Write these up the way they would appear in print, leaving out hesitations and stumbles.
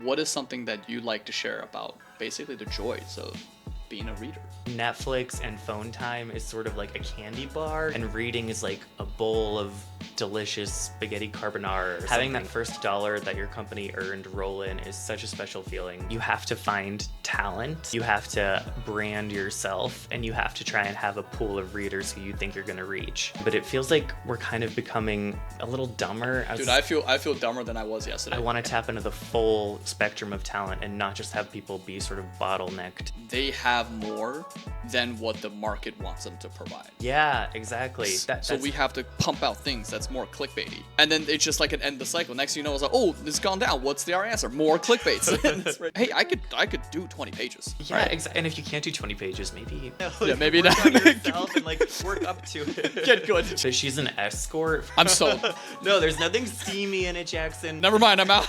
What is something that you like to share about basically the joys of being a reader? Netflix and phone time is sort of like a candy bar, and reading is like a bowl of delicious spaghetti carbonara. Having that first dollar that your company earned roll in is such a special feeling. You have to find talent, you have to brand yourself, and you have to try and have a pool of readers who you think you're gonna reach. But it feels like we're kind of becoming a little dumber. Dude, I feel dumber than I was yesterday. I want to tap into the full spectrum of talent and not just have people be sort of bottlenecked. They have more than what the market wants them to provide. Yeah, exactly. So we have to pump out things that's more clickbaity. And then it's just like an end the cycle. Next thing you know, it's like, oh, this has gone down. What's our answer? More clickbaits. Hey, I could do 20 pages. Yeah, right? And if you can't do 20 pages, maybe maybe work not. on yourself and like work up to it. Get good. So she's an escort. I'm sold. No, there's nothing steamy in it, Jackson. Never mind, I'm out.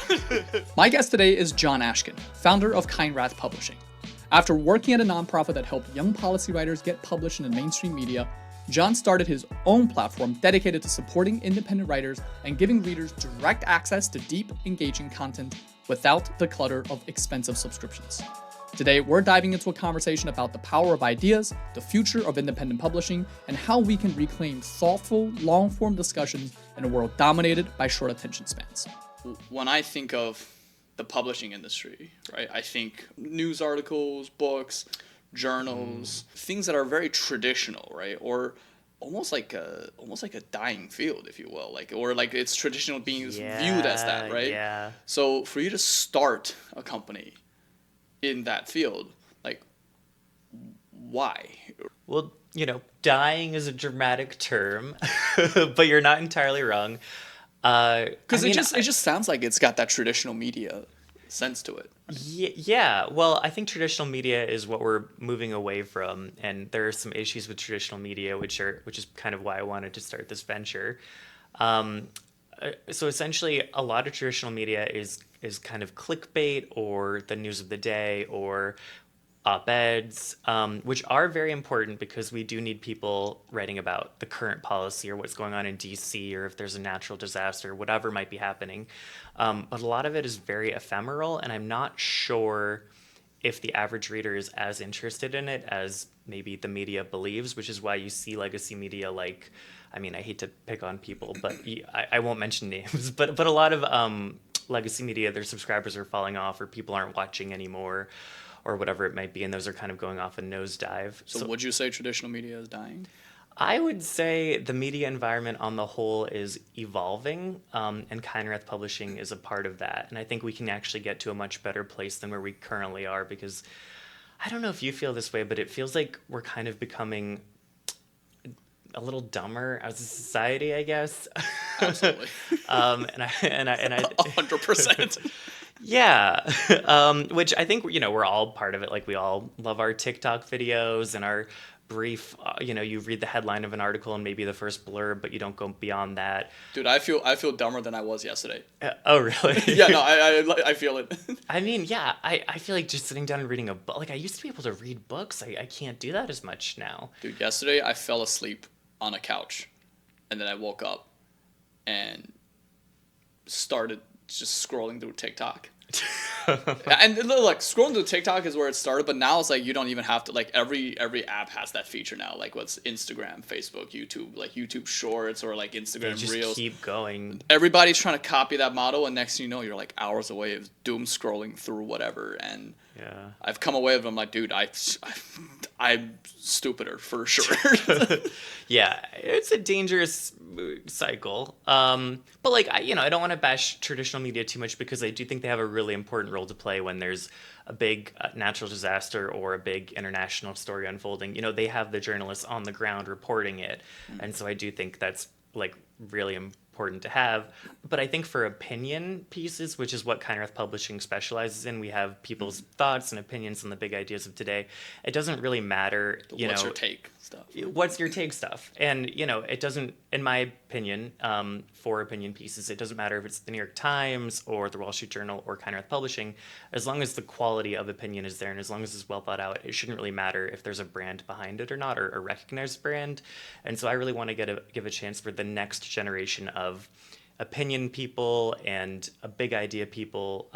My guest today is John Ashken, founder of Keinrath Publishing. After working at a nonprofit that helped young policy writers get published in the mainstream media, John started his own platform dedicated to supporting independent writers and giving readers direct access to deep, engaging content without the clutter of expensive subscriptions. Today, we're diving into a conversation about the power of ideas, the future of independent publishing, and how we can reclaim thoughtful, long-form discussions in a world dominated by short attention spans. When I think of the publishing industry, right, I think news articles, books, journals, things that are very traditional, right, or almost like a dying field, if you will, or it's traditional being viewed as that, right? Yeah. So for you to start a company in that field, why? Well, dying is a dramatic term, but you're not entirely wrong. Because it just sounds like it's got that traditional media sense to it. Yeah. Well, I think traditional media is what we're moving away from, and there are some issues with traditional media, which is kind of why I wanted to start this venture. So essentially, a lot of traditional media is kind of clickbait or the news of the day or op-eds, which are very important because we do need people writing about the current policy or what's going on in DC or if there's a natural disaster, whatever might be happening. But a lot of it is very ephemeral, and I'm not sure if the average reader is as interested in it as maybe the media believes, which is why you see legacy media I hate to pick on people, but I won't mention names, but a lot of legacy media, their subscribers are falling off or people aren't watching anymore or whatever it might be, and those are kind of going off a nosedive. So would you say traditional media is dying? I would say the media environment on the whole is evolving, and Keinrath Publishing is a part of that. And I think we can actually get to a much better place than where we currently are, because I don't know if you feel this way, but it feels like we're kind of becoming a little dumber as a society, I guess. Absolutely. and I 100%. Yeah. Which I think, we're all part of it. Like, we all love our TikTok videos and our brief, you read the headline of an article and maybe the first blurb, but you don't go beyond that. Dude, I feel dumber than I was yesterday. Oh, really? Yeah, no, I feel it. Yeah, I feel like just sitting down and reading a book. I used to be able to read books. I can't do that as much now. Dude, yesterday I fell asleep on a couch, and then I woke up and started just scrolling through TikTok. And look, scrolling through TikTok is where it started, but now it's like you don't even have to, every app has that feature now, what's Instagram, Facebook, YouTube, YouTube Shorts or Instagram just Reels. Keep going. Everybody's trying to copy that model, and next thing you know, you're hours away of doom scrolling through whatever. And yeah, I've come away with them dude, I'm stupider for sure. Yeah, it's a dangerous cycle. But I don't want to bash traditional media too much, because I do think they have a really important role to play when there's a big natural disaster or a big international story unfolding. They have the journalists on the ground reporting it. And so I do think that's really important to have. But I think for opinion pieces, which is what Keinrath Publishing specializes in, we have people's thoughts and opinions on the big ideas of today. It doesn't really matter, what's your take stuff. What's your take stuff? And, it doesn't, in my opinion, for opinion pieces, it doesn't matter if it's the New York Times or the Wall Street Journal or Keinrath Publishing. As long as the quality of opinion is there and as long as it's well thought out, it shouldn't really matter if there's a brand behind it or not, or a recognized brand. And so I really want to give a chance for the next generation of opinion people and big idea people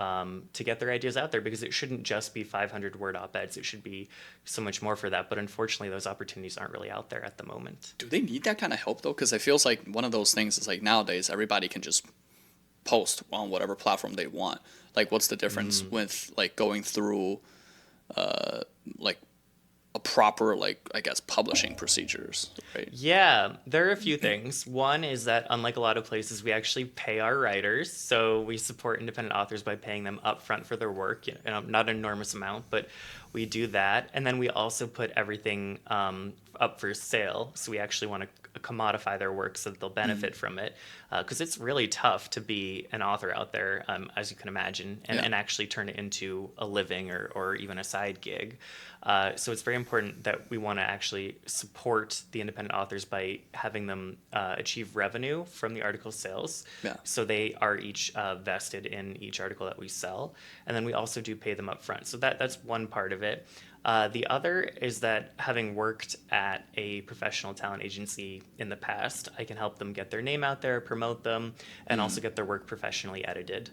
to get their ideas out there, because it shouldn't just be 500-word op-eds. It should be so much more for that. But unfortunately, those opportunities aren't really out there at the moment. Do they need that kind of help though? Because it feels like one of those things is like nowadays everybody can just post on whatever platform they want. Like, what's the difference with like going through like a proper, like, I guess, publishing procedures, right? Yeah, there are a few things. One is that unlike a lot of places, we actually pay our writers. So we support independent authors by paying them upfront for their work. Not an enormous amount, but we do that. And then we also put everything up for sale. So we actually want to commodify their work so that they'll benefit from it. Because it's really tough to be an author out there, as you can imagine, and actually turn it into a living or even a side gig. So it's very important that we want to actually support the independent authors by having them achieve revenue from the article sales. Yeah. So they are each vested in each article that we sell. And then we also do pay them up front. So that's one part of it. The other is that having worked at a professional talent agency in the past, I can help them get their name out there, promote them, and also get their work professionally edited.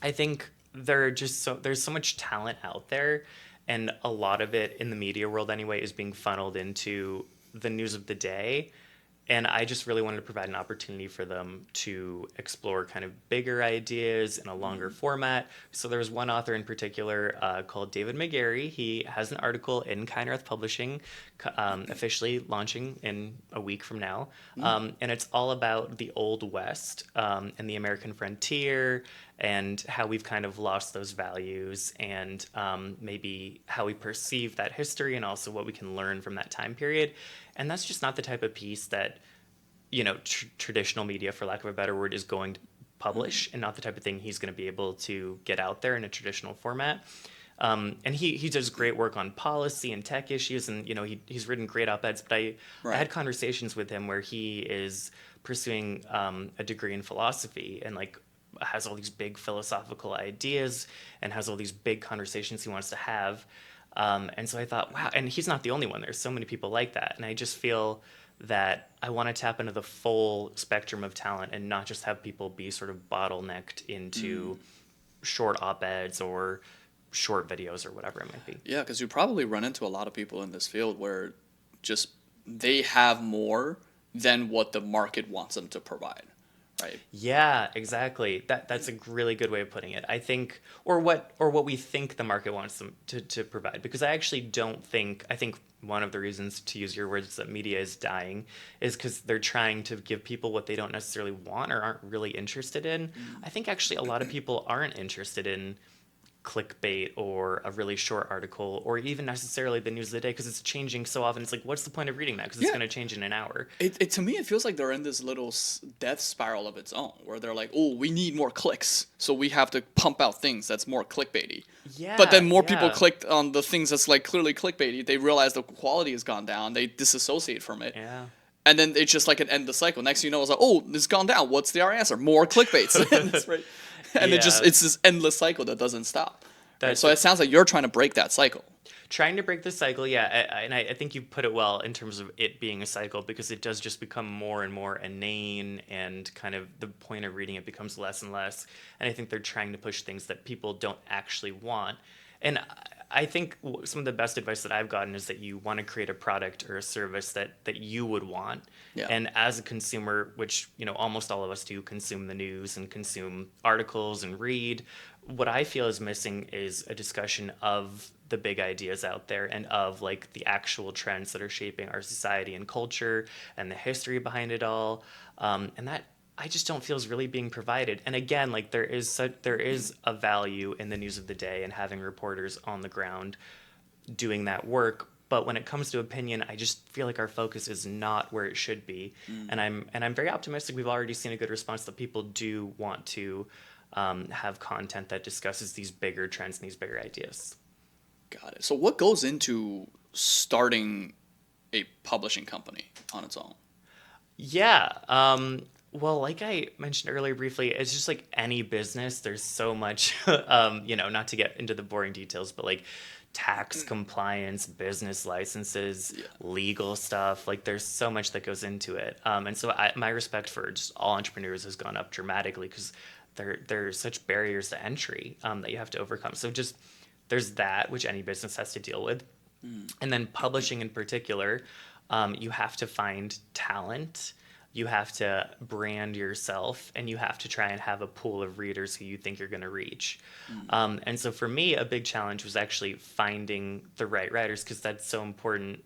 I think there's so much talent out there, and a lot of it in the media world anyway is being funneled into the news of the day. And I just really wanted to provide an opportunity for them to explore kind of bigger ideas in a longer format. So there's one author in particular called David McGarry. He has an article in Keinrath Publishing, officially launching in a week from now. And it's all about the Old West and the American frontier, and how we've kind of lost those values, and maybe how we perceive that history, and also what we can learn from that time period. And that's just not the type of piece that, traditional media, for lack of a better word, is going to publish, and not the type of thing he's going to be able to get out there in a traditional format. And he does great work on policy and tech issues, and he's written great op-eds. But I had conversations with him where he is pursuing a degree in philosophy, and like has all these big philosophical ideas and has all these big conversations he wants to have. And so I thought, wow, and he's not the only one. There's so many people like that. And I just feel that I want to tap into the full spectrum of talent and not just have people be sort of bottlenecked into short op-eds or short videos or whatever it might be. Yeah, because you probably run into a lot of people in this field where just they have more than what the market wants them to provide. Right. Yeah, exactly. That's a really good way of putting it. I think, or what we think the market wants them to provide. Because I actually don't think, I think one of the reasons, to use your words, that media is dying is because they're trying to give people what they don't necessarily want or aren't really interested in. I think actually a lot of people aren't interested in clickbait or a really short article or even necessarily the news of the day, because it's changing so often. It's like, what's the point of reading that? Because it's going to change in an hour. To me, it feels like they're in this little death spiral of its own, where they're like, oh, we need more clicks, so we have to pump out things that's more clickbaity. Yeah. But then more people clicked on the things that's like clearly clickbaity. They realize the quality has gone down. They disassociate from it. Yeah. And then it's just like an end the cycle. Next thing you know, it's like, oh, it's gone down. What's the answer? More clickbaits. That's right. And it's this endless cycle that doesn't stop. So it sounds like you're trying to break that cycle. Trying to break the cycle, yeah. And I think you put it well in terms of it being a cycle, because it does just become more and more inane, and kind of the point of reading it becomes less and less. And I think they're trying to push things that people don't actually want. And I think some of the best advice that I've gotten is that you want to create a product or a service that you would want. Yeah. And as a consumer, which almost all of us do, consume the news and consume articles and read, what I feel is missing is a discussion of the big ideas out there, and of like the actual trends that are shaping our society and culture, and the history behind it all. And that I just don't feel is really being provided. And again, like there is a value in the news of the day and having reporters on the ground doing that work. But when it comes to opinion, I just feel like our focus is not where it should be. And I'm very optimistic. We've already seen a good response that people do want to have content that discusses these bigger trends and these bigger ideas. Got it. So what goes into starting a publishing company on its own? Yeah. Well, like I mentioned earlier briefly, it's just like any business. There's so much, not to get into the boring details, but like tax compliance, business licenses, Yeah. legal stuff. Like there's so much that goes into it. And so my respect for just all entrepreneurs has gone up dramatically because there's such barriers to entry that you have to overcome. So just there's that, which any business has to deal with. And then publishing in particular, you have to find talent, you have to brand yourself, and you have to try and have a pool of readers who you think you're going to reach. And so for me, a big challenge was actually finding the right writers because that's so important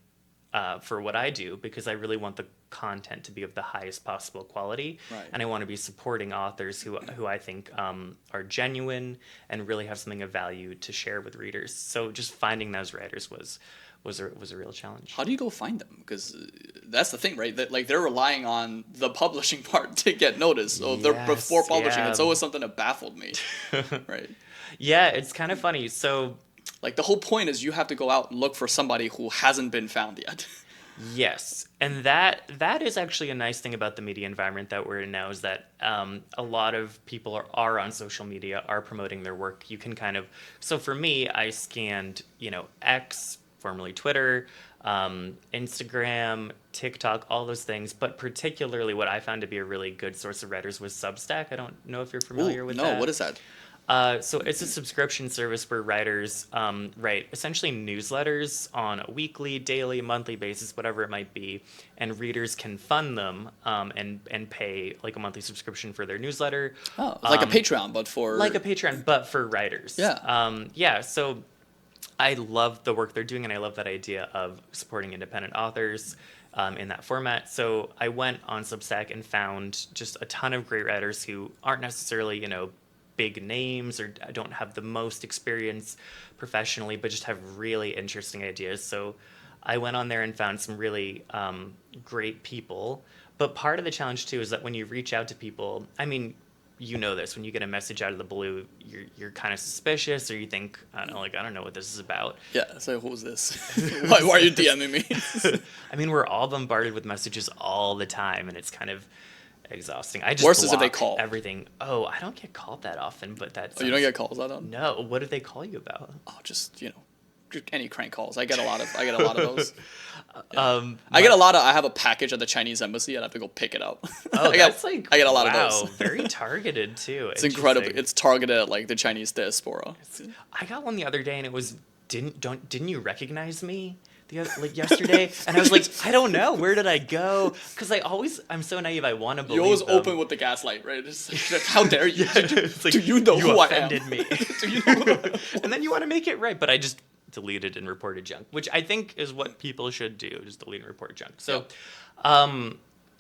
for what I do because I really want the content to be of the highest possible quality, Right. and I want to be supporting authors who I think are genuine and really have something of value to share with readers. So just finding those writers was a real challenge. How do you go find them? Because that's the thing, right? That like they're relying on the publishing part to get noticed. So they're before Yes, publishing. yeah. It's always something that baffled me, right? Yeah, it's kind of funny. So Like the whole point is you have to go out and look for somebody who hasn't been found yet. yes, and that is actually a nice thing about the media environment that we're in now is that a lot of people are on social media, are promoting their work. You can kind of so for me, I scanned X, formerly Twitter, Instagram, TikTok, all those things. But particularly, what I found to be a really good source of writers was Substack. I don't know if you're familiar with no, that. what is that? So it's a subscription service where writers write essentially newsletters on a weekly, daily, monthly basis, whatever it might be, and readers can fund them and pay like a monthly subscription for their newsletter. Oh, it's like a Patreon, but for Like a Patreon, but for writers. Yeah. So I love the work they're doing, and I love that idea of supporting independent authors in that format. So I went on Substack and found just a ton of great writers who aren't necessarily, big names or don't have the most experience professionally, but just have really interesting ideas. So I went on there and found some really great people. But part of the challenge too is that when you reach out to people, I mean, you know this, when you get a message out of the blue, you're kind of suspicious, or you think, I don't know what this is about. Yeah, so who's this? Why are you DMing me? I mean, we're all bombarded with messages all the time, and it's kind of exhausting. I just Worse is if they block call. everything. Oh, I don't get called that often, but that's Oh, you don't get calls that on? no. What did they call you about? Oh, just any crank calls. I get a lot of those. I have a package at the Chinese embassy and I have to go pick it up. Oh, I get a lot of those. Very targeted too. It's incredible. It's targeted at like the Chinese diaspora. I got one the other day and it was didn't you recognize me? Yesterday, and I was like, I don't know, where did I go? Because I'm so naive. I want to believe. You always them. open with the gaslight, right? It's like, how dare you? Like, do you know who I am? You offended me. Do you know And then you want to make it right, but I just deleted and reported junk, which I think is what people should do, just delete and report junk. So,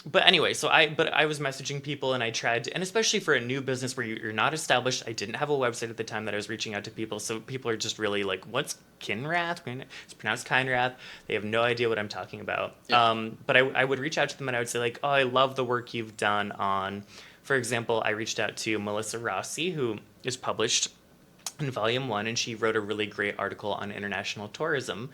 but anyway, I was messaging people and I tried to, and especially for a new business where you're not established, I didn't have a website at the time that I was reaching out to people. So people are just really like, what's Keinrath? It's pronounced Keinrath. They have no idea what I'm talking about. Yeah. But I would reach out to them and I would say like, oh, I love the work you've done on, for example, I reached out to Melissa Rossi, who is published in volume 1, and she wrote a really great article on international tourism.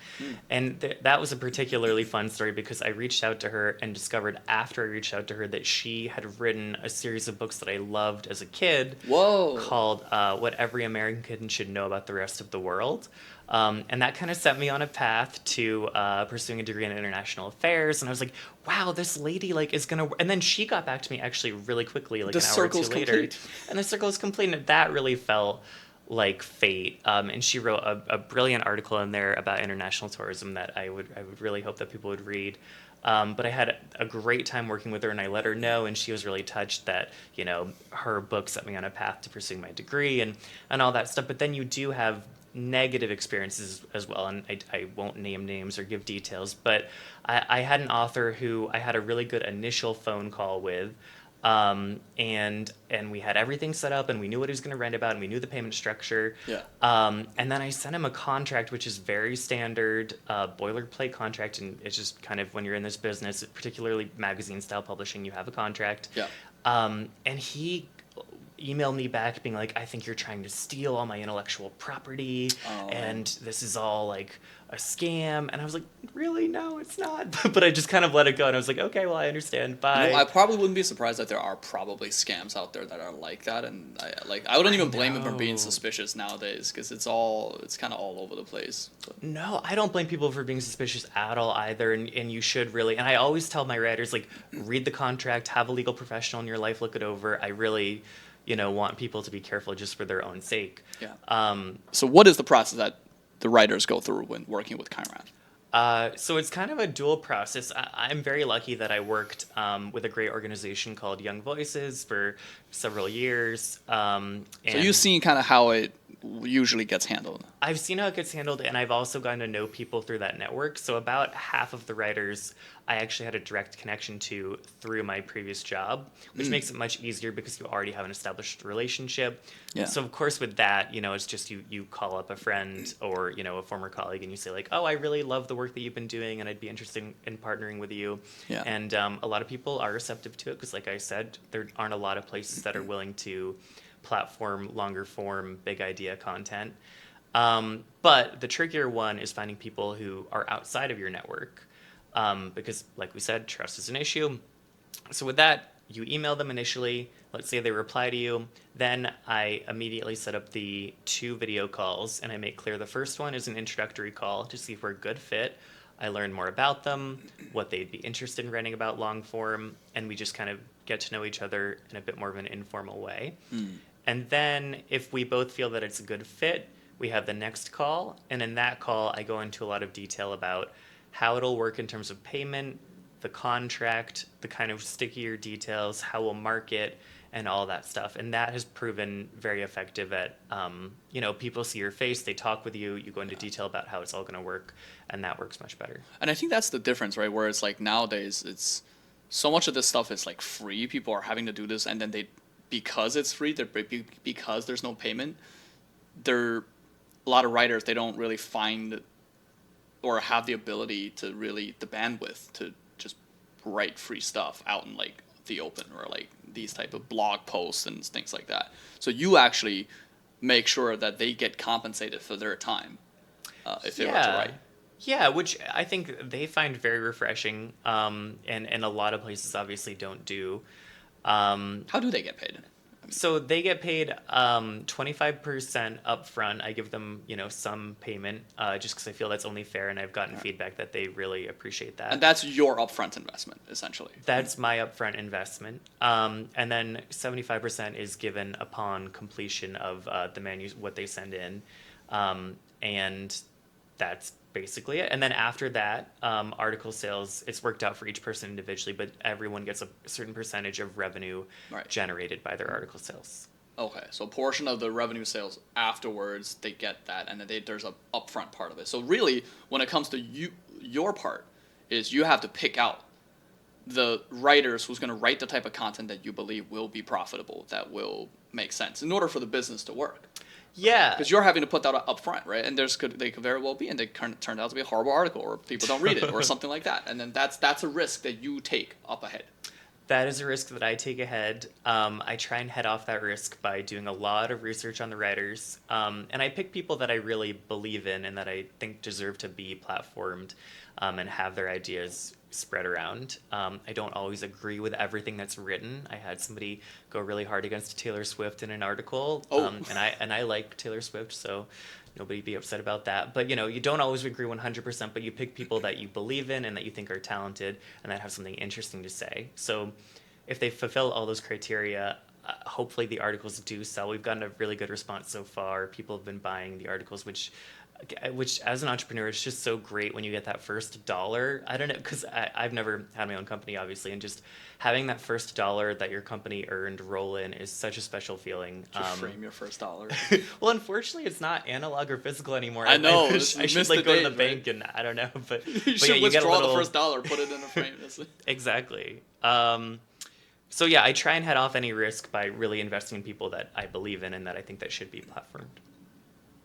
And that was a particularly fun story because I reached out to her and discovered after I reached out to her that she had written a series of books that I loved as a kid. Whoa. Called What Every American Kid Should Know About the Rest of the World. And that kind of set me on a path to pursuing a degree in international affairs. And I was like, wow, this lady is going to... And then she got back to me actually really quickly, like an hour or two later. Complete. And the circle is complete. And that really felt like fate. And she wrote a brilliant article in there about international tourism that I would really hope that people would read. But I had a great time working with her, and I let her know, and she was really touched that, her book set me on a path to pursuing my degree and all that stuff. But then you do have negative experiences as well, and I won't name names or give details, but I had an author who I had a really good initial phone call with, and we had everything set up, and we knew what he was going to write about, and we knew the payment structure. Yeah. And then I sent him a contract, which is very standard, boilerplate contract, and it's just kind of when you're in this business, particularly magazine style publishing, you have a contract. Yeah. And he email me back being like, I think you're trying to steal all my intellectual property, and this is all like a scam. And I was like, really? No, it's not. But I just kind of let it go, and I was like, okay, well, I understand. Bye. I probably wouldn't be surprised that there are probably scams out there that are like that, and I wouldn't even blame them for being suspicious nowadays because it's kind of all over the place. But. No, I don't blame people for being suspicious at all either, and you should really. And I always tell my writers, like, read the contract, have a legal professional in your life look it over. I really, want people to be careful just for their own sake. Yeah. So what is the process that the writers go through when working with Keinrath? So it's kind of a dual process. I'm very lucky that I worked with a great organization called Young Voices for several years. So you've seen kind of how it usually gets handled. I've seen how it gets handled, and I've also gotten to know people through that network. So about half of the writers I actually had a direct connection to through my previous job, which makes it much easier because you already have an established relationship. Yeah. So of course with that, it's just you call up a friend or, a former colleague and you say like, oh, I really love the work that you've been doing and I'd be interested in partnering with you. Yeah. And a lot of people are receptive to it because like I said, there aren't a lot of places that are willing to platform longer form, big idea content. But the trickier one is finding people who are outside of your network. Because like we said, trust is an issue. So with that, you email them initially. Let's say they reply to you. Then I immediately set up the 2 video calls and I make clear the first one is an introductory call to see if we're a good fit. I learn more about them, what they'd be interested in writing about long form, and we just kind of get to know each other in a bit more of an informal way. And then if we both feel that it's a good fit, we have the next call. And in that call, I go into a lot of detail about how it'll work in terms of payment, the contract, the kind of stickier details, how we'll market, and all that stuff. And that has proven very effective at, people see your face, they talk with you, you go into detail about how it's all going to work, and that works much better. And I think that's the difference, right? Where it's like nowadays, it's so much of this stuff is like free. People are having to do this, and then because it's free, because there's no payment, a lot of writers, they don't really find or have the ability to really, the bandwidth to just write free stuff out in like the open or like these type of blog posts and things like that. So you actually make sure that they get compensated for their time if they were to write. Yeah, which I think they find very refreshing, and a lot of places obviously don't do. How do they get paid? So they get paid 25% upfront. I give them, some payment just because I feel that's only fair, and I've gotten feedback that they really appreciate that. And that's your upfront investment, essentially. That's my upfront investment. And then 75% is given upon completion of what they send in. And that's basically it. And then after that, article sales, it's worked out for each person individually, but everyone gets a certain percentage of revenue generated by their article sales. Okay, so a portion of the revenue sales afterwards, they get that, and then there's a upfront part of it. So really, when it comes to your part, is you have to pick out the writers who's going to write the type of content that you believe will be profitable, that will make sense in order for the business to work. Yeah. Because you're having to put that up front, right? And they could very well be, and they turn out to be a horrible article, or people don't read it, or something like that. And then that's a risk that you take up ahead. That is a risk that I take ahead. I try and head off that risk by doing a lot of research on the writers. And I pick people that I really believe in and that I think deserve to be platformed and have their ideas spread around. I don't always agree with everything that's written. I had somebody go really hard against Taylor Swift in an article, and I like Taylor Swift, so nobody be upset about that. But you don't always agree 100%, but you pick people that you believe in and that you think are talented and that have something interesting to say. So if they fulfill all those criteria, hopefully the articles do sell. We've gotten a really good response so far. People have been buying the articles, which as an entrepreneur, it's just so great when you get that first dollar. I don't know, because I've never had my own company, obviously, and just having that first dollar that your company earned roll in is such a special feeling. To frame your first dollar. Well, unfortunately, it's not analog or physical anymore. I know. I should go to the bank and I don't know, but you should withdraw the first dollar, put it in a frame. Exactly. So yeah, I try and head off any risk by really investing in people that I believe in and that I think that should be platformed.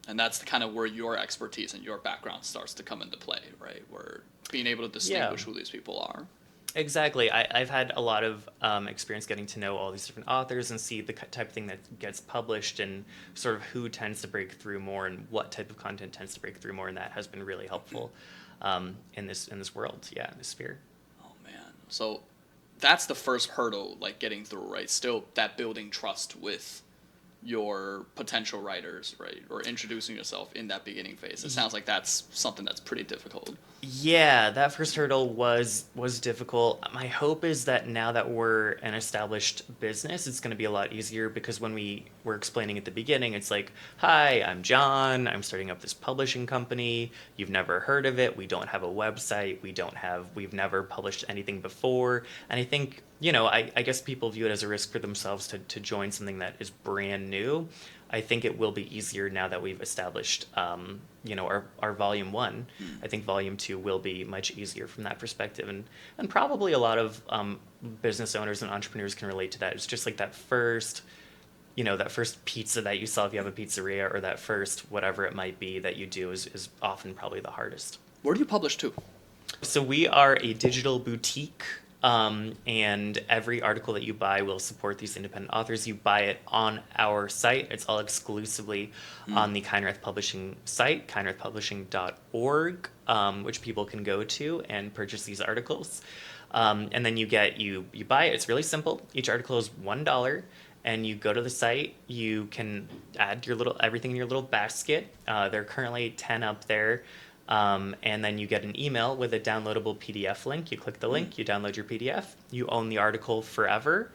And that's kind of where your expertise and your background starts to come into play, right? Where being able to distinguish who these people are. Exactly. I've had a lot of experience getting to know all these different authors and see the type of thing that gets published and sort of who tends to break through more and what type of content tends to break through more, and that has been really helpful in this world, yeah, in this sphere. Oh man. So that's the first hurdle, like getting through, right? Still that building trust with your potential writers, right? Or introducing yourself in that beginning phase. It sounds like that's something that's pretty difficult. Yeah, that first hurdle was difficult. My hope is that now that we're an established business, it's going to be a lot easier because when we were explaining at the beginning, it's like, "Hi, I'm John. I'm starting up this publishing company. You've never heard of it. We don't have a website. We've never published anything before." And I think, I guess people view it as a risk for themselves to join something that is brand new. I think it will be easier now that we've established, our volume one. I think volume two will be much easier from that perspective, and probably a lot of business owners and entrepreneurs can relate to that. It's just like that first pizza that you sell if you have a pizzeria, or that first whatever it might be that you do is often probably the hardest. Where do you publish to? So we are a digital boutique, and every article that you buy will support these independent authors. You buy it on our site. It's all exclusively on the Keinrath Publishing site, keinrathpublishing.org, which people can go to and purchase these articles. And then you buy it. It's really simple. Each article is $1. And you go to the site, you can add everything in your little basket. There are currently 10 up there. And then you get an email with a downloadable PDF link. You click the link, you download your PDF. You own the article forever,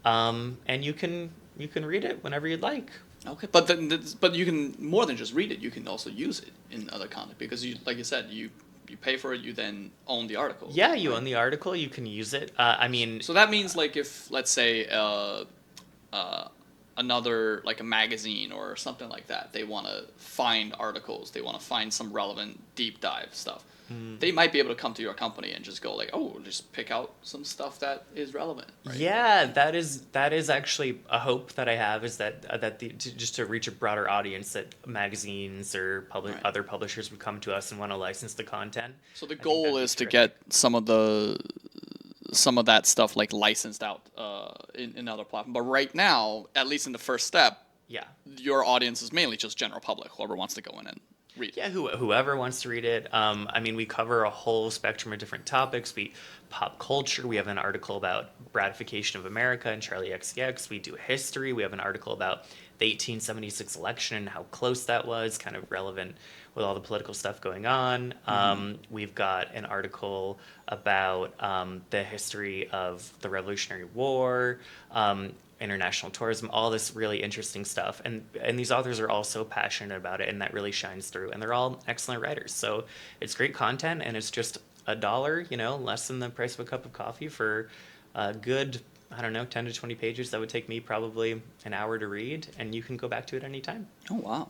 and you can read it whenever you'd like. Okay, but you can more than just read it. You can also use it in other content because like you said, you pay for it. You then own the article. Yeah, you own the article. You can use it. So that means like if let's say another like a magazine or something like that, they want to find articles, they want to find some relevant deep dive stuff, they might be able to come to your company and just go like, oh, just pick out some stuff that is relevant, right? Yeah, that is actually a hope that I have, is that just to reach a broader audience, that magazines or other publishers would come to us and want to license the content. So the goal is to get some of that stuff like licensed out in other platforms. But right now, at least in the first step, yeah, your audience is mainly just general public, whoever wants to go in and read it. Yeah, whoever wants to read it. We cover a whole spectrum of different topics. Pop culture. We have an article about Bradification of America and Charlie XCX. We do history. We have an article about the 1876 election and how close that was, kind of relevant with all the political stuff going on. We've got an article about the history of the Revolutionary War, international tourism, all this really interesting stuff. And these authors are all so passionate about it, and that really shines through. And they're all excellent writers. So it's great content, and it's just $1, less than the price of a cup of coffee for a good, 10 to 20 pages. That would take me probably an hour to read, and you can go back to it anytime. Oh, wow.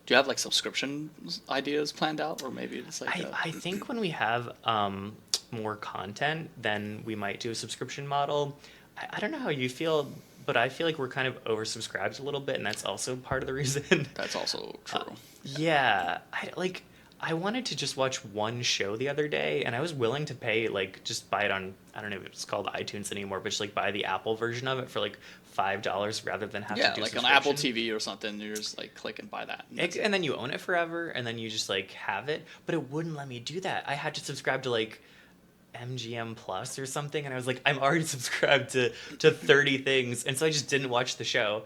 Do you have like subscription ideas planned out, or maybe it's like I think when we have more content, then we might do a subscription model. I don't know how you feel, but I feel like we're kind of oversubscribed a little bit, and that's also part of the reason. That's also true. Yeah, I wanted to just watch one show the other day, and I was willing to pay, just buy it on, I don't know if it's called iTunes anymore, but just buy the Apple version of it for $5 rather than have to do like on Apple TV or something. You're just click and buy that, and then you own it forever, and then you just have it. But it wouldn't let me do that. I had to subscribe to MGM Plus or something, and I was like, I'm already subscribed to 30 things, and so I just didn't watch the show.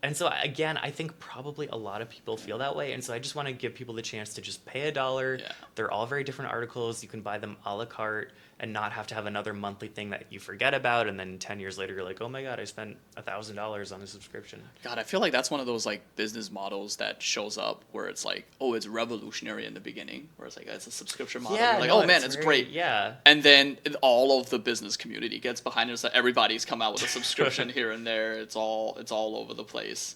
And so again, I think probably a lot of people feel that way, and so I just want to give people the chance to just pay $1. Yeah. They're all very different articles. You can buy them a la carte and not have to have another monthly thing that you forget about, and then 10 years later you're like, oh my god, I spent $1,000 on a subscription. God, I feel like that's one of those business models that shows up where it's it's revolutionary in the beginning, where it's it's a subscription model. Yeah, oh man, it's great. Yeah. And then all of the business community gets behind it. So everybody's come out with a subscription here and there. It's all over the place.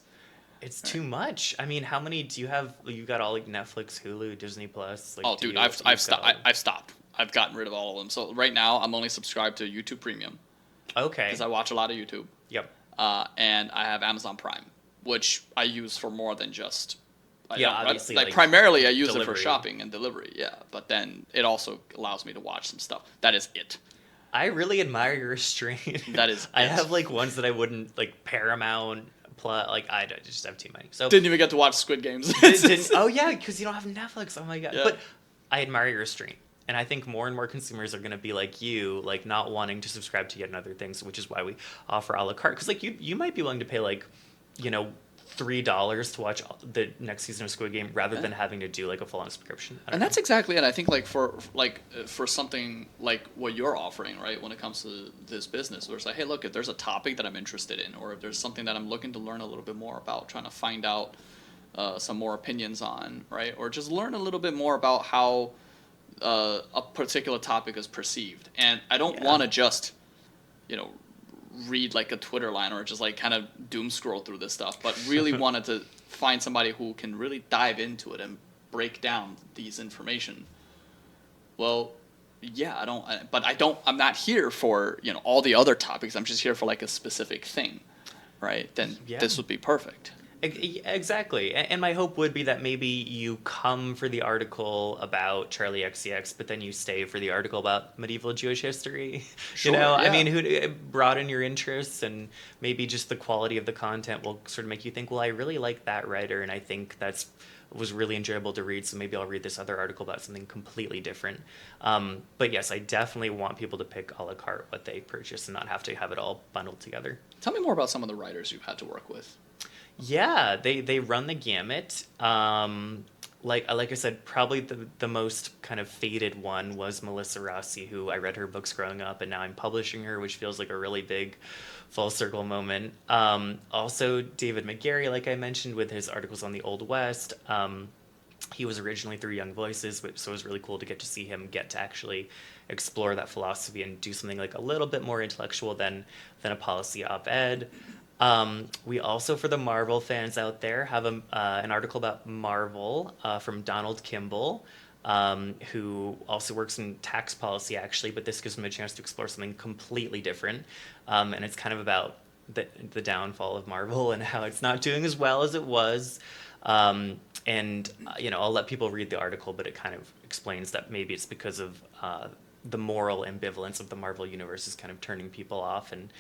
It's too much. How many do you have? You got all Netflix, Hulu, Disney Plus. Dude, I've stopped. I've gotten rid of all of them. So right now, I'm only subscribed to YouTube Premium. Okay. Because I watch a lot of YouTube. Yep. And I have Amazon Prime, which I use for more than just Yeah, obviously, like like, primarily I use it for delivery. shopping and delivery, yeah. But then it also allows me to watch some stuff. That is it. I really admire your restraint. That is I it. have like ones that I wouldn't like Paramount plus like I just have too many. So Didn't even get to watch Squid Games. oh yeah, because you don't have Netflix. Oh my god. Yeah. But I admire your restraint. And I think more and more consumers are going to be like you, like not wanting to subscribe to yet another things, which is why we offer a la carte. Because like you might be willing to pay like, you know, $3 to watch the next season of Squid Game rather than having to do like a full-on subscription. And that's exactly it. I think like for something like what you're offering, right, when it comes to this business, where it's like, hey, look, if there's a topic that I'm interested in, or if there's something that I'm looking to learn a little bit more about, trying to find out some more opinions on, right, or just learn a little bit more about how a particular topic is perceived, and I don't want to just, you know, read like a Twitter line or just like kind of doom scroll through this stuff, but really wanted to find somebody who can really dive into it and break down these information. Well, yeah, I'm not here for, you know, all the other topics. I'm just here for like a specific thing, right? Then this would be perfect. Exactly. And my hope would be that maybe you come for the article about Charlie XCX, but then you stay for the article about medieval Jewish history. Sure, you know, yeah. I mean, who broaden your interests, and maybe just the quality of the content will sort of make you think, well, I really like that writer, and I think was really enjoyable to read, so maybe I'll read this other article about something completely different. But yes, I definitely want people to pick a la carte what they purchase and not have to have it all bundled together. Tell me more about some of the writers you've had to work with. Yeah, they run the gamut. Like I said, probably the most kind of faded one was Melissa Rossi, who I read her books growing up, and now I'm publishing her, which feels like a really big full circle moment. Also, David McGarry, like I mentioned, with his articles on the Old West. He was originally through Young Voices, so it was really cool to get to see him get to actually explore that philosophy and do something like a little bit more intellectual than a policy op-ed. We also, for the Marvel fans out there, have an article about Marvel from Donald Kimball, who also works in tax policy, actually, but this gives him a chance to explore something completely different. And it's kind of about the downfall of Marvel and how it's not doing as well as it was. You know, I'll let people read the article, but it kind of explains that maybe it's because of the moral ambivalence of the Marvel universe is kind of turning people off, and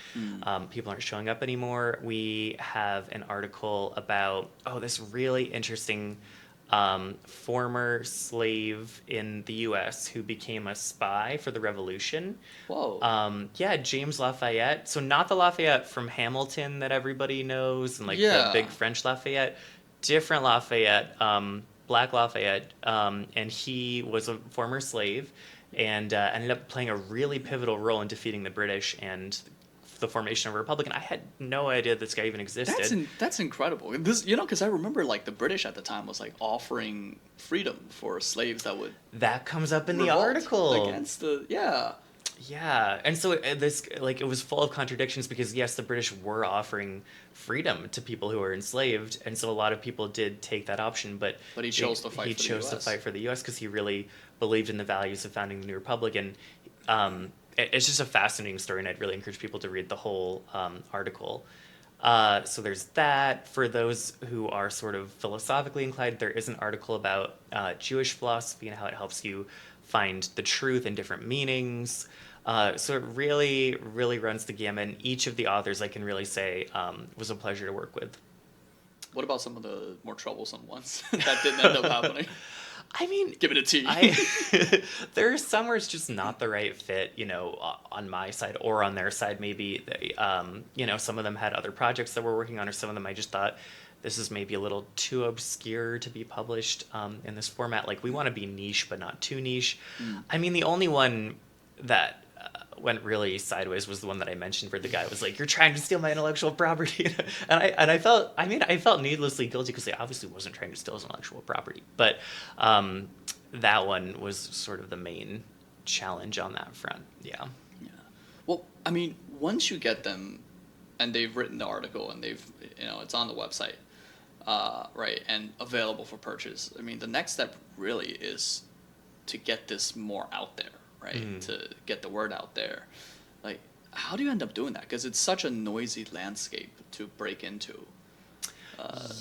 people aren't showing up anymore. We have an article about this really interesting former slave in the U.S. who became a spy for the Revolution. Whoa. Yeah, James Lafayette. So not the Lafayette from Hamilton that everybody knows, and like Yeah. the big French Lafayette. Different Lafayette, Black Lafayette, and he was a former slave, and ended up playing a really pivotal role in defeating the British and the formation of a republic. And I had no idea this guy even existed. That's incredible. This, you know, because I remember like the British at the time was like offering freedom for slaves that would That comes up in the revolt article. against the Yeah, and so this, like, it was full of contradictions because yes, the British were offering freedom to people who were enslaved, and so a lot of people did take that option. But he chose to fight. He chose to fight for the U.S. because he really believed in the values of founding the new republic, and it's just a fascinating story, and I'd really encourage people to read the whole article. So there's that. For those who are sort of philosophically inclined, there is an article about Jewish philosophy and how it helps you find the truth in different meanings. So it really, really runs the gamut. And each of the authors, I can really say, was a pleasure to work with. What about some of the more troublesome ones that didn't end up happening? I mean, give it a T. There are some where it's just not the right fit, you know, on my side or on their side. Maybe, you know, some of them had other projects that we're working on, or some of them I just thought this is maybe a little too obscure to be published in this format. Like, we want to be niche, but not too niche. I mean, the only one that went really sideways was the one that I mentioned, where the guy was like, "You're trying to steal my intellectual property," and I felt needlessly guilty because I obviously wasn't trying to steal his intellectual property, but that one was sort of the main challenge on that front. Yeah. Well, I mean, once you get them, and they've written the article, and they've, you know, it's on the website, right, and available for purchase. I mean, the next step really is to get this more out there. Right, to get the word out there. Like, how do you end up doing that? Because it's such a noisy landscape to break into.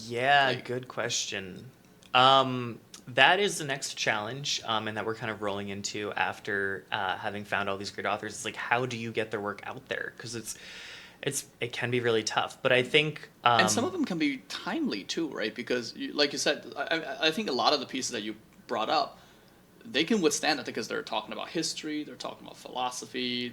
Yeah, good question. That is the next challenge, and that we're kind of rolling into after having found all these great authors. It's like, how do you get their work out there? Because it can be really tough. But I think, And some of them can be timely too, right? Because, like you said, I think a lot of the pieces that you brought up, they can withstand it because they're talking about history, they're talking about philosophy.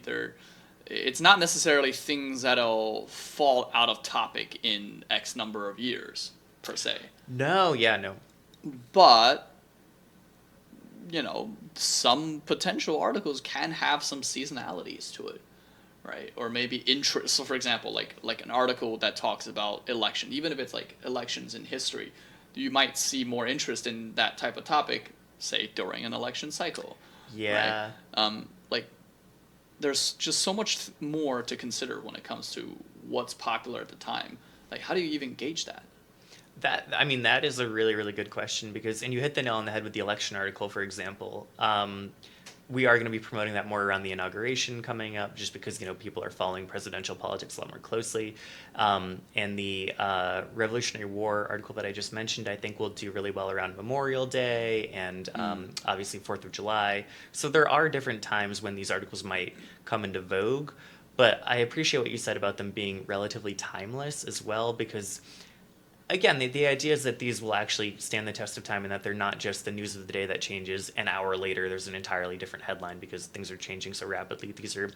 It's not necessarily things that'll fall out of topic in X number of years per se. no, yeah, no, But some potential articles can have some seasonalities to it, right? Or maybe interest. So, for example, like an article that talks about election, even if it's like elections in history, you might see more interest in that type of topic, say during an election cycle, right? yeah. Like there's just so much more to consider when it comes to what's popular at the time. Like, how do you even gauge that? That is a really, really good question because, and you hit the nail on the head with the election article, for example. We are going to be promoting that more around the inauguration coming up, just because people are following presidential politics a lot more closely. And the Revolutionary War article that I just mentioned, I think will do really well around Memorial Day and obviously 4th of July. So there are different times when these articles might come into vogue, but I appreciate what you said about them being relatively timeless as well, because again, the idea is that these will actually stand the test of time and that they're not just the news of the day that changes an hour later. There's an entirely different headline because things are changing so rapidly. These are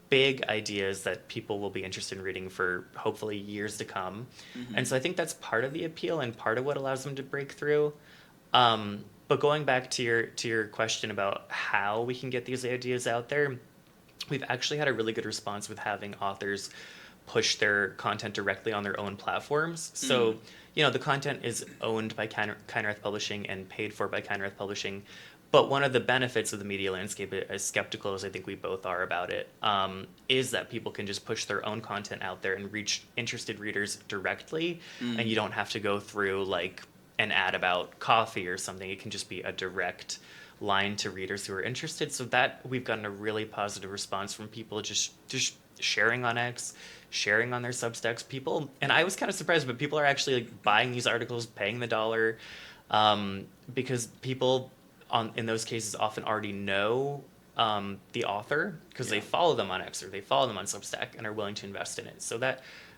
big ideas that people will be interested in reading for hopefully years to come. And so I think that's part of the appeal and part of what allows them to break through. But going back to your question about how we can get these ideas out there, we've actually had a really good response with having authors push their content directly on their own platforms. So, the content is owned by Keinrath Publishing and paid for by Keinrath Publishing. But one of the benefits of the media landscape, as skeptical as I think we both are about it, is that people can just push their own content out there and reach interested readers directly. And you don't have to go through like an ad about coffee or something. It can just be a direct line to readers who are interested. So that we've gotten a really positive response from people just sharing on X, sharing on their Substacks. People, and I was kind of surprised, but people are actually like buying these articles, paying the dollar, because people in those cases often already know the author because they follow them on X or they follow them on Substack and are willing to invest in it. So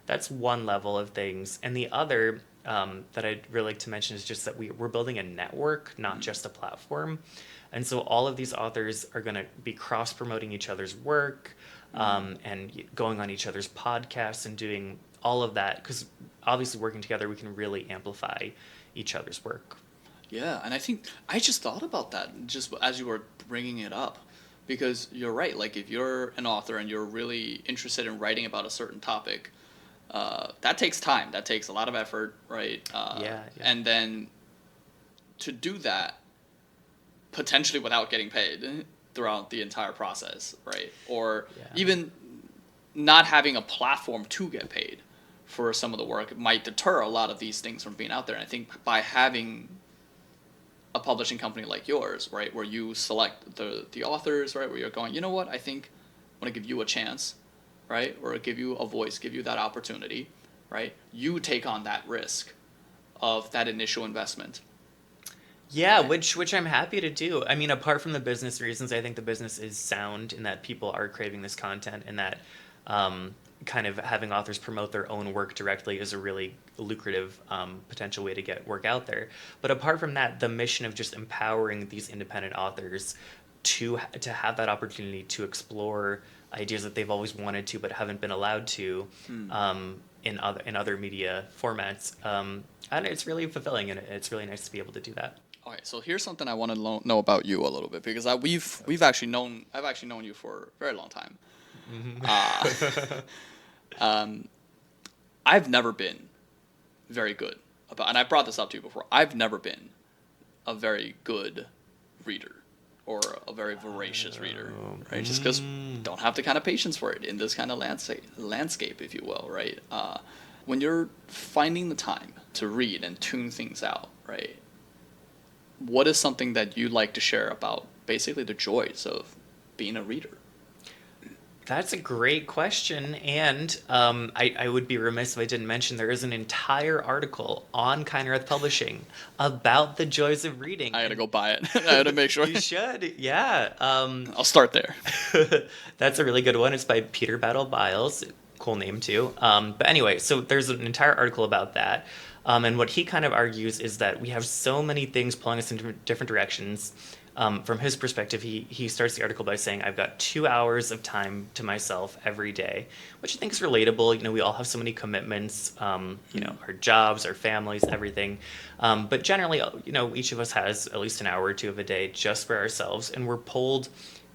that's one level of things. And the other that I'd really like to mention is just that we're building a network, not just a platform. And so all of these authors are going to be cross-promoting each other's work and going on each other's podcasts and doing all of that. Because obviously working together, we can really amplify each other's work. Yeah, and I think I just thought about that just as you were bringing it up, because you're right. Like if you're an author and you're really interested in writing about a certain topic, that takes time. That takes a lot of effort, right? Yeah. And then to do that potentially without getting paid throughout the entire process, right? Or even not having a platform to get paid for some of the work might deter a lot of these things from being out there. And I think by having a publishing company like yours, right, where you select the authors, right, where you're going, you know what, I think I want to give you a chance, right, or give you a voice, give you that opportunity, right, you take on that risk of that initial investment. Yeah, which I'm happy to do. I mean, apart from the business reasons, I think the business is sound in that people are craving this content and that kind of having authors promote their own work directly is a really lucrative potential way to get work out there. But apart from that, the mission of just empowering these independent authors to have that opportunity to explore ideas that they've always wanted to but haven't been allowed to in other media formats, and it's really fulfilling and it's really nice to be able to do that. All right, so here's something I want to know about you a little bit, because I've actually known you for a very long time. I've never been very good about, and I brought this up to you before. I've never been a very good reader or a very voracious reader, right? Just because don't have the kind of patience for it in this kind of landscape, if you will, right? When you're finding the time to read and tune things out, right? What is something that you like to share about basically the joys of being a reader? That's a great question, and I would be remiss if I didn't mention there is an entire article on Keinrath Publishing about the joys of reading. I gotta go buy it. I gotta make sure. You should, yeah. I'll start there. That's a really good one. It's by Peter Battle Biles. Cool name too. But anyway, so there's an entire article about that. And what he kind of argues is that we have so many things pulling us in different directions. From his perspective, he starts the article by saying, I've got 2 hours of time to myself every day, which I think is relatable. We all have so many commitments, our jobs, our families, everything. But generally, each of us has at least an hour or two of a day just for ourselves. And we're pulled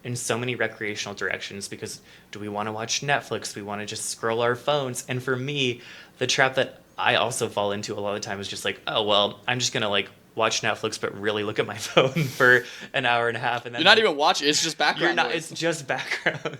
in so many recreational directions because do we want to watch Netflix? Do we want to just scroll our phones? And for me, the trap that I also fall into a lot of the time is just like, oh, well, I'm just going to watch Netflix, but really look at my phone for an hour and a half. And then you're not even watching. It's just background. It's just background.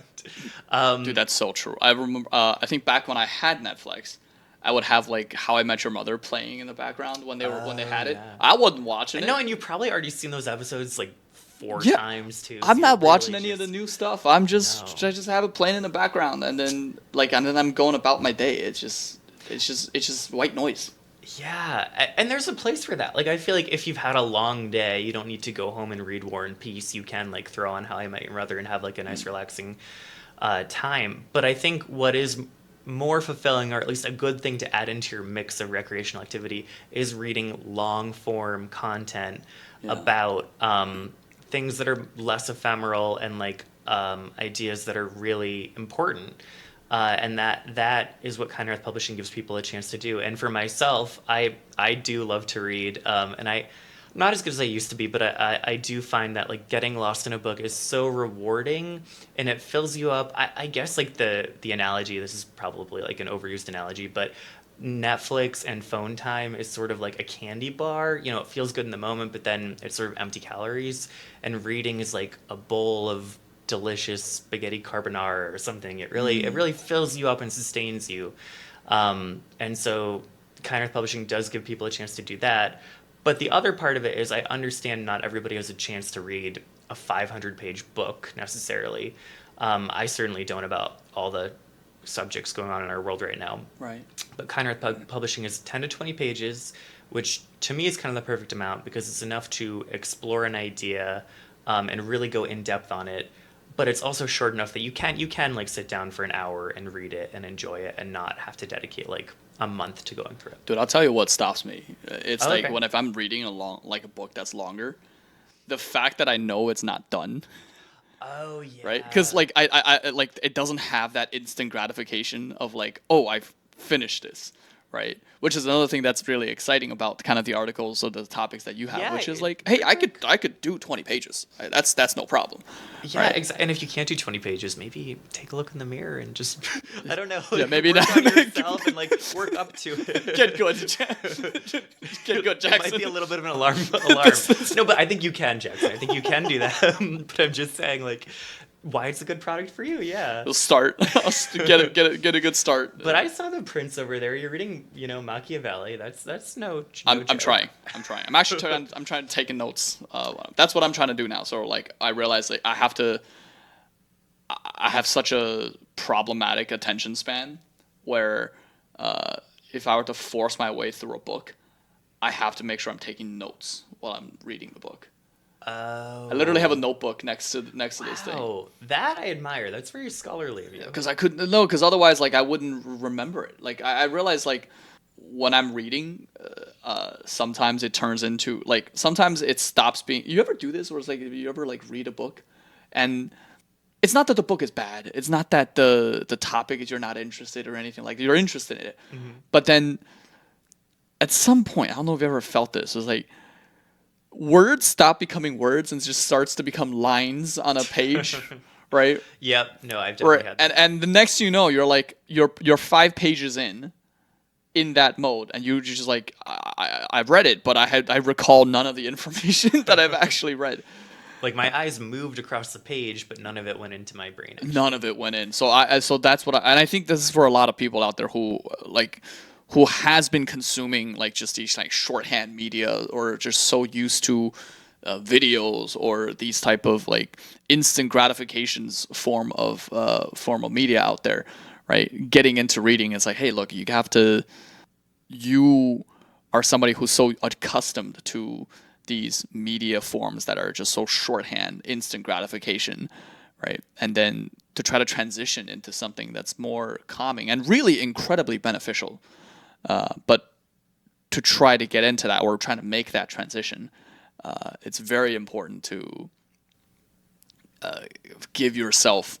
Dude, that's so true. I remember, I think back when I had Netflix, I would have How I Met Your Mother playing in the background when they had it. Yeah. I wasn't watching it. No, and you probably already seen those episodes four times too. I'm so not really watching any of the new stuff. I just have it playing in the background, and then I'm going about my day. It's just white noise. Yeah, and there's a place for that. I feel like if you've had a long day, you don't need to go home and read War and Peace. You can throw on How I Met Your Mother and have a nice relaxing time. But I think what is more fulfilling, or at least a good thing to add into your mix of recreational activity, is reading long form content about things that are less ephemeral and ideas that are really important. And that is what Keinrath Publishing gives people a chance to do. And for myself, I do love to read, and I'm not as good as I used to be, but I do find that getting lost in a book is so rewarding, and it fills you up. I guess the analogy, this is probably an overused analogy, but Netflix and phone time is sort of like a candy bar. It feels good in the moment, but then it's sort of empty calories. And reading is like a bowl of delicious spaghetti carbonara or something. It really fills you up and sustains you. And so Keinrath Publishing does give people a chance to do that. But the other part of it is I understand not everybody has a chance to read a 500-page book necessarily. I certainly don't about all the subjects going on in our world right now. Right. But Keinrath Publishing is 10 to 20 pages, which to me is kind of the perfect amount because it's enough to explore an idea and really go in depth on it. But it's also short enough that you can sit down for an hour and read it and enjoy it and not have to dedicate a month to going through it. Dude, I'll tell you what stops me. It's okay. if I'm reading a book that's longer, the fact that I know it's not done. Oh yeah. Right? Because I it doesn't have that instant gratification of I've finished this. Right, which is another thing that's really exciting about kind of the articles or the topics that you have, which is hey, I could do 20 pages. That's no problem. Yeah, right? Exactly. And if you can't do 20 pages, maybe take a look in the mirror and just I don't know. Yeah, maybe work not. on yourself and work up to it. Get good, get good, Jackson. It might be a little bit of an alarm. No, but I think you can, Jackson. I think you can do that. But I'm just saying, why it's a good product for you, yeah. We'll start. Get a good start. But I saw the prints over there. You're reading, Machiavelli. That's no. I'm trying. I'm actually I'm trying to take notes. That's what I'm trying to do now. So I realize I have such a problematic attention span where if I were to force my way through a book, I have to make sure I'm taking notes while I'm reading the book. Oh. I literally have a notebook next to this thing. Oh, that I admire. That's very scholarly of you. Because otherwise, I wouldn't remember it. I realize, when I'm reading, sometimes it turns into, sometimes it stops being... You ever do this, where it's you ever, read a book, and it's not that the book is bad. It's not that the topic is you're not interested or anything. You're interested in it. Mm-hmm. But then, at some point, I don't know if you ever felt this, it's words stop becoming words and just starts to become lines on a page, right? Yep. No, I've definitely had that. And the next you know, you're 5 pages in that mode, and you just I've read it, but I recall none of the information that I've actually read. My eyes moved across the page, but none of it went into my brain. Actually. None of it went in. So that's what and I think this is for a lot of people out there who has been consuming just these shorthand media or just so used to videos or these type of like instant gratifications form of media out there, right? Getting into reading is like, hey, look, you are somebody who's so accustomed to these media forms that are just so shorthand, instant gratification, right? And then to try to transition into something that's more calming and really incredibly beneficial, but to try to get into that or trying to make that transition, it's very important to give yourself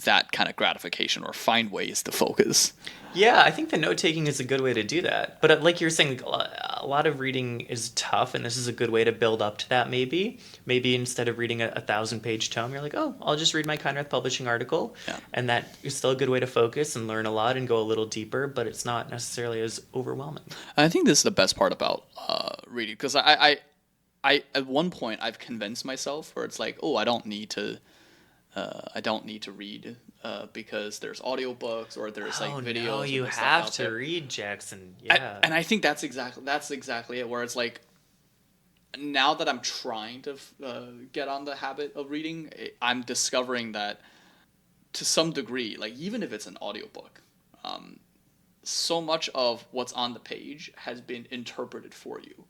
that kind of gratification or find ways to focus. Yeah, I think the note taking is a good way to do that. But like you're saying, a lot of reading is tough, and this is a good way to build up to that. Maybe instead of reading a 1,000-page tome, you're like, oh, I'll just read my Keinrath Publishing article, Yeah. and that is still a good way to focus and learn a lot and go a little deeper. But it's not necessarily as overwhelming. I think this is the best part about reading because I at one point I've convinced myself where it's like, oh, I don't need to read because there's audiobooks or there's like Oh videos no, or you the stuff have out to there. read, Jackson. Yeah. And I think that's exactly it. Where it's like now that I'm trying to get on the habit of reading, I'm discovering that to some degree, like even if it's an audiobook, so much of what's on the page has been interpreted for you.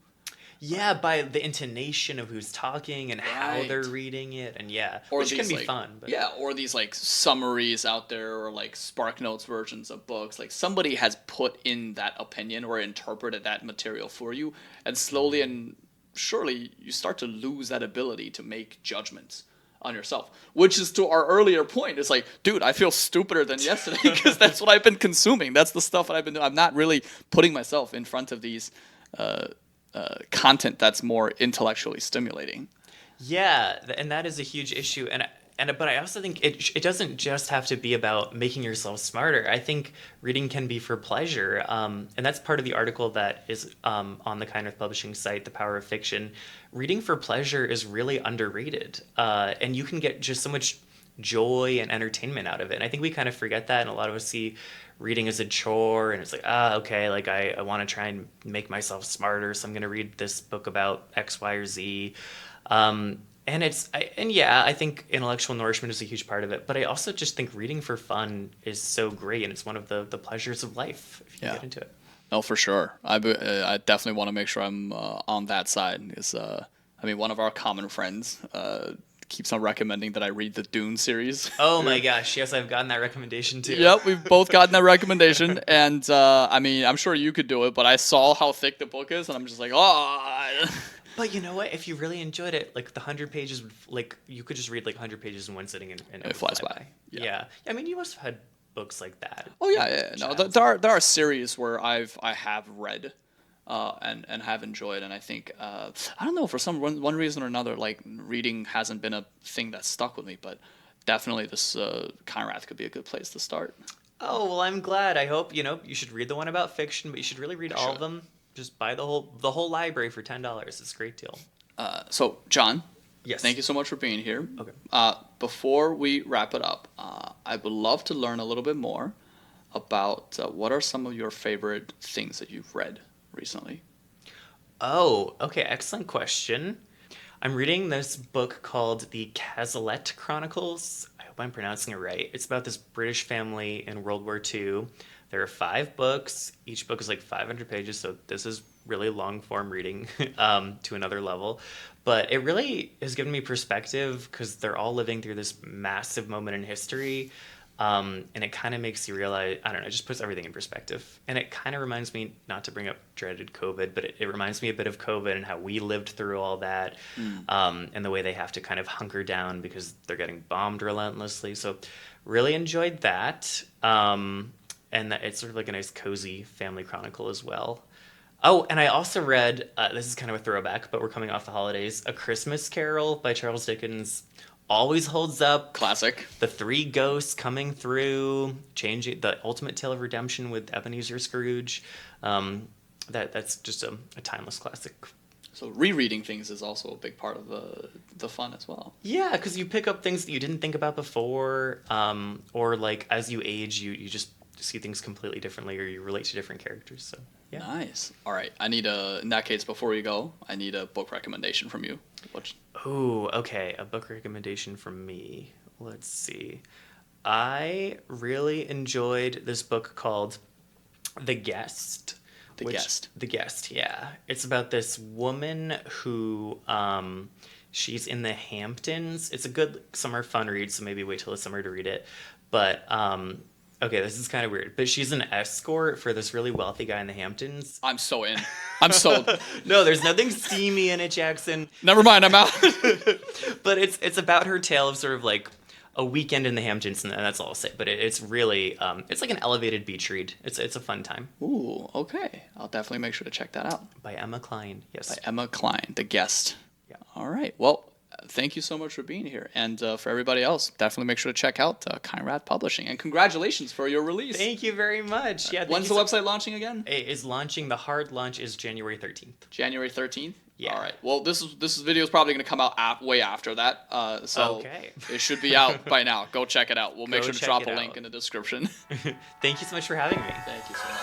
Yeah, by the intonation of who's talking and how they're Right. reading it, and yeah, Or which can these be like fun. But yeah, or these like summaries out there or like Spark Notes versions of books. Like somebody has put in that opinion or interpreted that material for you, and slowly and surely you start to lose that ability to make judgments on yourself. Which is to our earlier point. It's like, dude, I feel stupider than yesterday because that's what I've been consuming. That's the stuff that I've been doing. I'm not really putting myself in front of these content that's more intellectually stimulating. yeah, and that is a huge issue. And but I also think it doesn't just have to be about making yourself smarter. I think reading can be for pleasure, and that's part of the article that is on the Keinrath Publishing site, The Power of Fiction. Reading for pleasure is really underrated, and you can get just so much joy and entertainment out of it. And I think we kind of forget that, and a lot of us see reading as a chore, and it's like, okay, like I want to try and make myself smarter, so I'm going to read this book about X, Y, or Z. And yeah, I think intellectual nourishment is a huge part of it, but I also just think reading for fun is so great, and it's one of the pleasures of life if you Yeah. get into it. No, for sure. I definitely want to make sure I'm on that side. Because I mean, one of our common friends keeps on recommending that I read the Dune series. Oh my gosh, yes, I've gotten that recommendation too. Yep, we've both gotten that recommendation, and I mean, I'm sure you could do it, but I saw how thick the book is, and I'm just like, oh. But you know what? If you really enjoyed it, like the 100 pages, like you could just read like 100 pages in one sitting, and it would flies fly by. by. Yeah. Yeah. I mean, you must have had books like that. Oh yeah, yeah. No, Child. there are series where I have read, and have enjoyed, and I think I don't know for one reason or another, like reading hasn't been a thing that stuck with me, but definitely this Keinrath could be a good place to start. Oh, well, I'm glad. I hope, you should read the one about fiction, but you should really read all of should. them. Just buy the whole library for $10. It's a great deal. So John, Yes. thank you so much for being here. Okay. Before we wrap it up, I would love to learn a little bit more about what are some of your favorite things that you've read recently. Oh, okay. Excellent question. I'm reading this book called The Cazalet Chronicles. I hope I'm pronouncing it right. It's about this British family in World War II. There are 5 books. Each book is like 500 pages, so this is really long form reading to another level. But it really has given me perspective because they're all living through this massive moment in history. And it kind of makes you realize, I don't know, it just puts everything in perspective. And it kind of reminds me, not to bring up dreaded COVID, but it reminds me a bit of COVID and how we lived through all that, and the way they have to kind of hunker down because they're getting bombed relentlessly. So really enjoyed that. And that it's sort of like a nice cozy family chronicle as well. Oh, and I also read, this is kind of a throwback, but we're coming off the holidays, A Christmas Carol by Charles Dickens. Always holds up. Classic. The three ghosts coming through, changing the ultimate tale of redemption with Ebenezer Scrooge. That's just a timeless classic. So rereading things is also a big part of the fun as well. Yeah, because you pick up things that you didn't think about before, or like as you age, you just see things completely differently, or you relate to different characters. So Yeah. Nice. All right. In that case, before we go, I need a book recommendation from you. Oh, okay. A book recommendation from me. Let's see. I really enjoyed this book called The Guest. The Guest. The Guest, yeah. It's about this woman who she's in the Hamptons. It's a good summer fun read, so maybe wait till the summer to read it. But okay, this is kind of weird. But she's an escort for this really wealthy guy in the Hamptons. I'm so in. I'm sold. No, there's nothing steamy in it, Jackson. Never mind. I'm out. But it's about her tale of sort of like a weekend in the Hamptons, and that's all I'll say. But it's really it's like an elevated beach read. It's a fun time. Ooh, okay. I'll definitely make sure to check that out. By Emma Cline, yes. By Emma Cline, The Guest. Yeah. All right. Well, thank you so much for being here. And for everybody else, definitely make sure to check out Keinrath Publishing. And congratulations for your release. Thank you very much. Yeah. When's the website launching again? It is launching. The hard launch is January 13th. January 13th? Yeah. All right. Well, this video is probably going to come out way after that. So Okay. It should be out by now. Go check it out. We'll make Go sure to check drop it a link out. in the description. Thank you so much for having me. Thank you so much.